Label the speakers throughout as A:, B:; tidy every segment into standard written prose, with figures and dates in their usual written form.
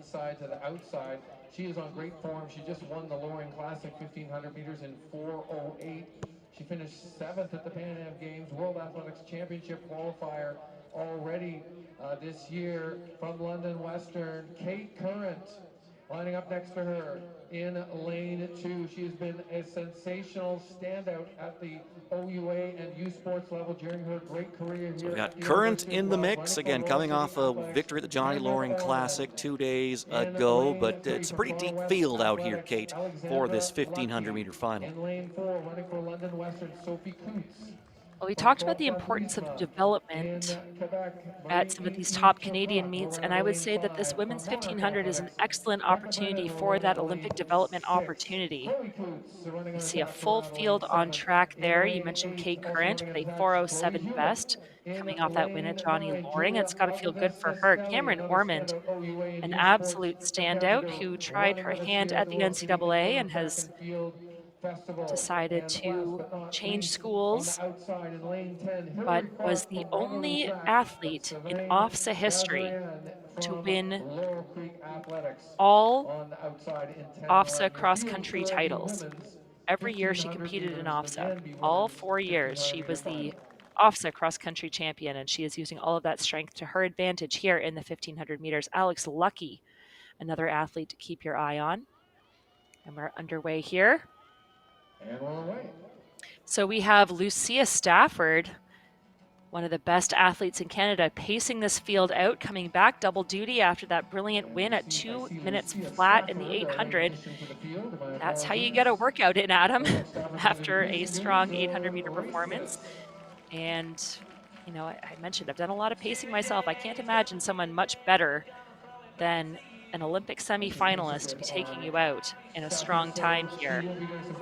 A: inside to the outside. She is on great form. She just won the Loring Classic 1500 meters in 4:08. She finished 7th at the Pan Am Games World Athletics Championship qualifier already this year. From London Western, Kate Current lining up next to her in lane 2. She has been a sensational standout at the OUA and U Sports level during her great career here.
B: So we got Current in the mix, again, coming off a victory at the Johnny Loring Classic 2 days ago, but it's a pretty deep field out here, Kate, for this 1500-meter final.
A: In lane 4, running for London Western, Sophie COUTTS.
C: Well, we talked about the importance of development at some of these top Canadian meets, and I would say that this women's 1500 is an excellent opportunity for that Olympic development opportunity. You see a full field on track there. You mentioned Kate Current with a 4:07 best coming off that win at Johnny Loring. It's got to feel good for her. Cameron Ormond, an absolute standout who tried her hand at the NCAA and has decided to change schools, but was the only athlete in OFSA history to win all OFSA cross-country titles. Every year she competed in OFSA. All 4 years she was the OFSA cross-country champion, and she is using all of that strength to her advantage here in the 1500 meters. Alex Lucki, another athlete to keep your eye on. And we're underway here.
A: And we're away.
C: So we have Lucia Stafford, one of the best athletes in Canada, pacing this field out, coming back double duty after that brilliant win at 2 minutes flat in the 800. That's how you get a workout in, Adam, after a strong 800-meter performance. And, you know, I mentioned I've done a lot of pacing myself. I can't imagine someone much better than an Olympic semi-finalist to be taking you out in a strong time here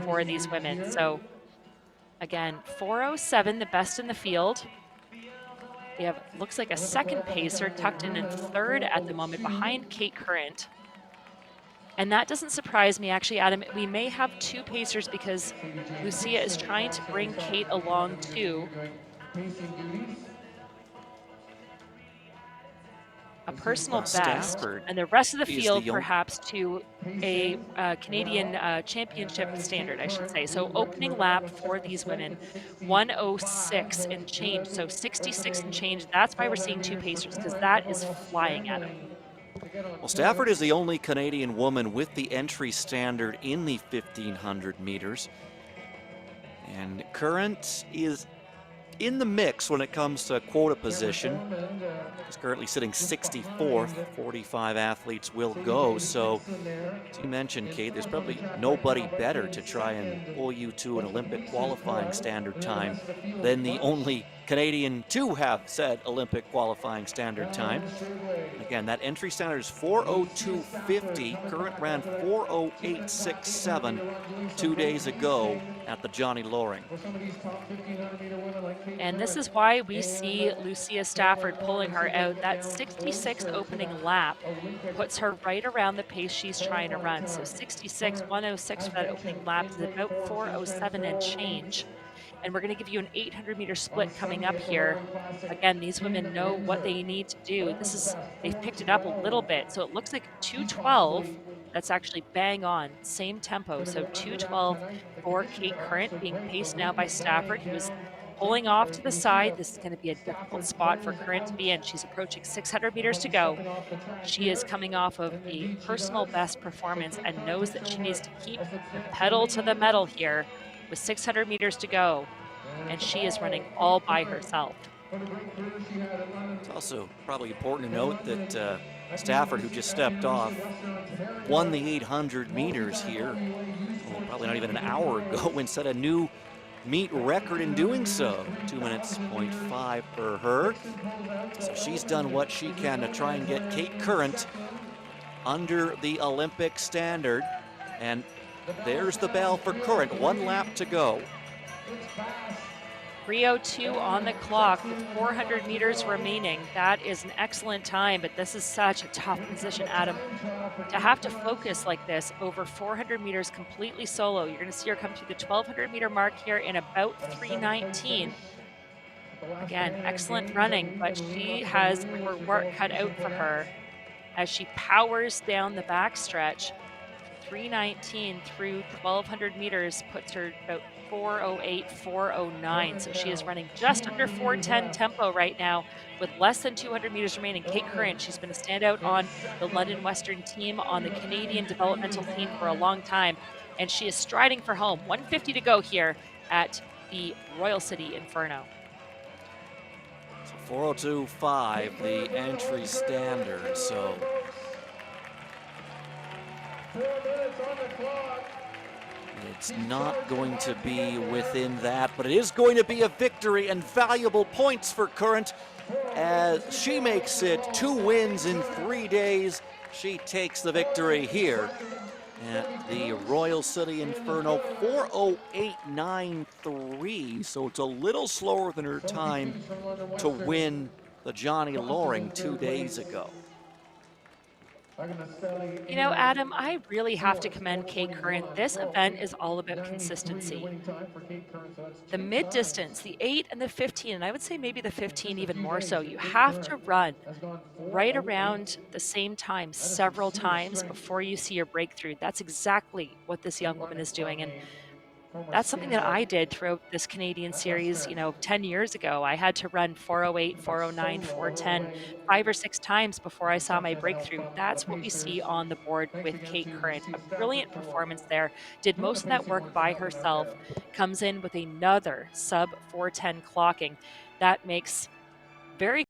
C: for these women. So again, 4:07, the best in the field. We have, looks like a second pacer tucked in third at the moment behind Kate Current. And that doesn't surprise me, actually, Adam. We may have 2 pacers because Lucia is trying to bring Kate along too. A personal best, and the rest of the field perhaps to a Canadian championship standard, I should say. So opening lap for these women, 1:06 and change, so 66 and change. That's why we're seeing 2 pacers, because that is flying at them.
B: Well, Stafford is the only Canadian woman with the entry standard in the 1500 meters. And Current is in the mix when it comes to quota position. He's currently sitting 64th. 45 athletes will go. So, as you mentioned, Kate, there's probably nobody better to try and pull you to an Olympic qualifying standard time than the only Canadian to have said Olympic qualifying standard time. Again, that entry standard is 4:02.50. Current ran 4:08.67 2 days ago at the Johnny Loring.
C: And this is why we see Lucia Stafford pulling her out. That 66th opening lap puts her right around the pace she's trying to run. So 66, 1:06 for that opening lap is about 4:07 and change. And we're going to give you an 800-meter split coming up here. Again, these women know what they need to do. They've picked it up a little bit. So it looks like 2:12. That's actually bang on, same tempo. So 2:12 for Kate Current, being paced now by Stafford, who is pulling off to the side. This is going to be a difficult spot for Current to be in. She's approaching 600 meters to go. She is coming off of a personal best performance and knows that she needs to keep the pedal to the metal here with 600 meters to go. And she is running all by herself.
B: It's also probably important to note that Stafford, who just stepped off, won the 800 meters here, probably not even an hour ago, and set a new meet record in doing so. 2 minutes, 0.5 for her. So she's done what she can to try and get Kate Current under the Olympic standard. And there's the bell for Current, 1 lap to go.
C: 3:02 on the clock with 400 meters remaining. That is an excellent time, but this is such a tough position, Adam. To have to focus like this over 400 meters completely solo. You're going to see her come to the 1200 meter mark here in about 3:19. Again, excellent running, but she has her work cut out for her. as she powers down the backstretch. 3:19 through 1,200 meters puts her about 4:08, 4:09. So she is running just under 4:10 tempo right now with less than 200 meters remaining. Kate Current, she's been a standout on the London Western team, on the Canadian developmental team for a long time, and she is striding for home. 150 to go here at the Royal City Inferno.
B: So 4:02.5, the entry standard. So
A: 4 minutes on the clock.
B: it's not going to be within that, but it is going to be a victory and valuable points for Current as she makes it 2 wins in 3 days. She takes the victory here at the Royal City Inferno, 4:08.93. So it's a little slower than her time to win the Johnny Loring 2 days ago.
C: You know, Adam, I really have to commend Kate Current. This event is all about consistency. The mid distance, the 8 and the 15, and I would say maybe the 15 even more so, you have to run right around the same time several times before you see your breakthrough. That's exactly what this young woman is doing. And that's something that I did throughout this Canadian series, 10 years ago. I had to run 4:08, 4:09, 4:10, 5 or 6 times before I saw my breakthrough. That's what we see on the board with Kate Current. A brilliant performance there. Did most of that work by herself. Comes in with another sub 4:10 clocking. That makes very